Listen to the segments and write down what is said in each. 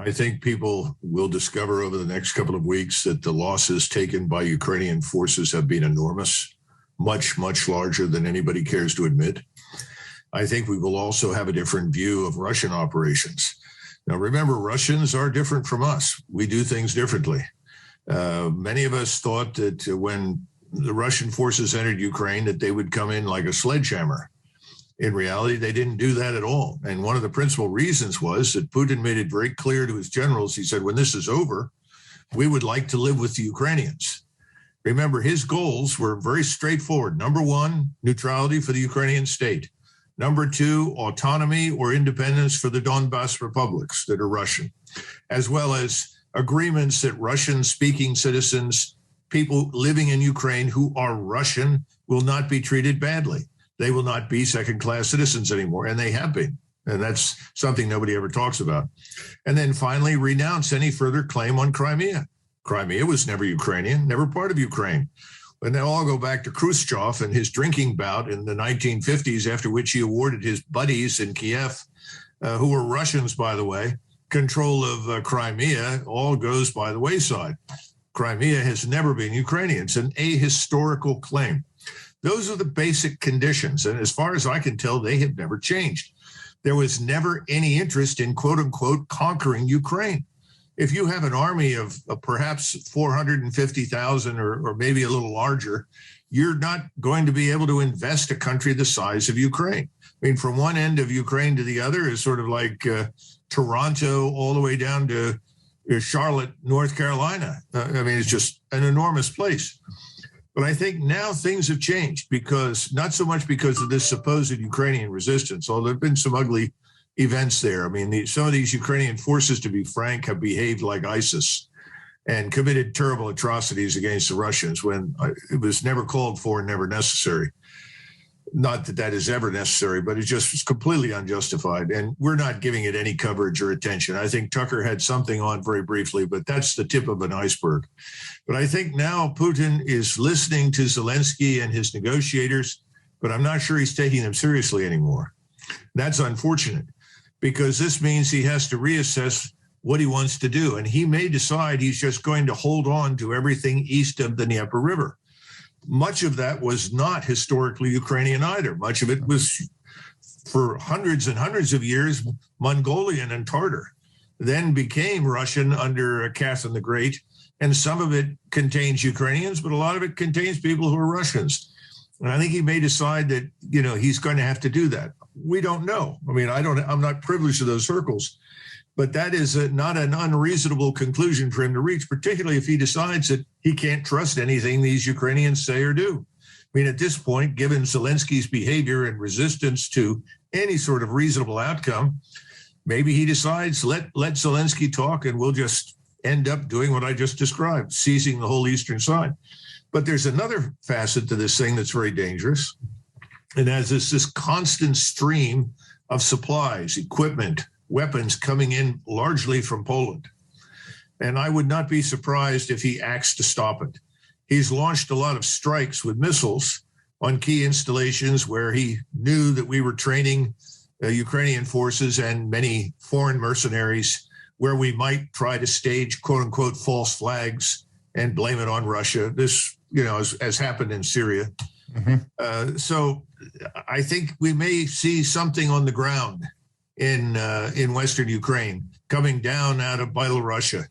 I think people will discover over the next couple of weeks that the losses taken by Ukrainian forces have been enormous, much, much larger than anybody cares to admit. I think we will also have a different view of Russian operations. Now, remember, Russians are different from us. We do things differently. Many of us thought that when the Russian forces entered Ukraine, that they would come in like a sledgehammer. In reality, they didn't do that at all. And one of the principal reasons was that Putin made it very clear to his generals. He said, when this is over, we would like to live with the Ukrainians. Remember, his goals were very straightforward. Number one, neutrality for the Ukrainian state. Number two, autonomy or independence for the Donbas republics that are Russian, as well as agreements that Russian-speaking citizens, people living in Ukraine who are Russian, will not be treated badly. They will not be second-class citizens anymore, and they have been. And that's something nobody ever talks about. And then finally, renounce any further claim on Crimea. Crimea was never Ukrainian, never part of Ukraine. And they'll all go back to Khrushchev and his drinking bout in the 1950s, after which he awarded his buddies in Kiev, who were Russians, by the way, control of Crimea. All goes by the wayside. Crimea has never been Ukrainian. It's an ahistorical claim. Those are the basic conditions. And as far as I can tell, they have never changed. There was never any interest in, quote unquote, conquering Ukraine. If you have an army of perhaps 450,000 or maybe a little larger, you're not going to be able to invest a country the size of Ukraine. I mean, from one end of Ukraine to the other is sort of like Toronto all the way down to Charlotte, North Carolina. I mean, it's just an enormous place. But I think now things have changed, because not so much because of this supposed Ukrainian resistance, although there have been some ugly events there. I mean, some of these Ukrainian forces, to be frank, have behaved like ISIS and committed terrible atrocities against the Russians when it was never called for and never necessary. Not that that is ever necessary, but it just was completely unjustified. And we're not giving it any coverage or attention. I think Tucker had something on very briefly, but that's the tip of an iceberg. But I think now Putin is listening to Zelensky and his negotiators, but I'm not sure he's taking them seriously anymore. That's unfortunate, because this means he has to reassess what he wants to do. And he may decide he's just going to hold on to everything east of the Dnieper River. Much of that was not historically Ukrainian either. Much of it was, for hundreds and hundreds of years, Mongolian and Tartar, then became Russian under Catherine the Great. And some of it contains Ukrainians, but a lot of it contains people who are Russians. And I think he may decide that, he's going to have to do that. We don't know. I mean, I'm not privileged to those circles, but that is not an unreasonable conclusion for him to reach, particularly if he decides that he can't trust anything these Ukrainians say or do. I mean, at this point, given Zelensky's behavior and resistance to any sort of reasonable outcome, maybe he decides, let Zelensky talk, and we'll just end up doing what I just described, seizing the whole eastern side. But there's another facet to this thing that's very dangerous. And as this constant stream of supplies, equipment, weapons coming in largely from Poland. And I would not be surprised if he acts to stop it. He's launched a lot of strikes with missiles on key installations where he knew that we were training Ukrainian forces and many foreign mercenaries, where we might try to stage, quote unquote, false flags and blame it on Russia. This, has happened in Syria. Mm-hmm. So I think we may see something on the ground in Western Ukraine coming down out of Belarusia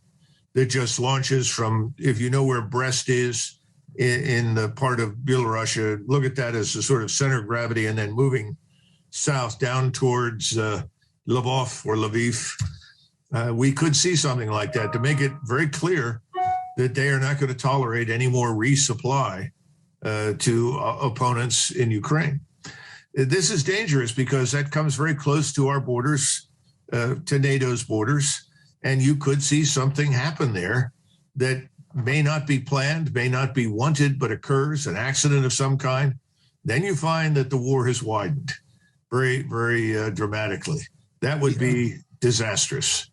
that just launches from, if you know where Brest is in the part of Belarusia, look at that as a sort of center of gravity, and then moving south down towards Lvov or Lviv. We could see something like that to make it very clear that they are not going to tolerate any more resupply to opponents in Ukraine. This is dangerous because that comes very close to our borders, to NATO's borders, and you could see something happen there that may not be planned, may not be wanted, but occurs, an accident of some kind. Then you find that the war has widened very, very dramatically. That would be disastrous.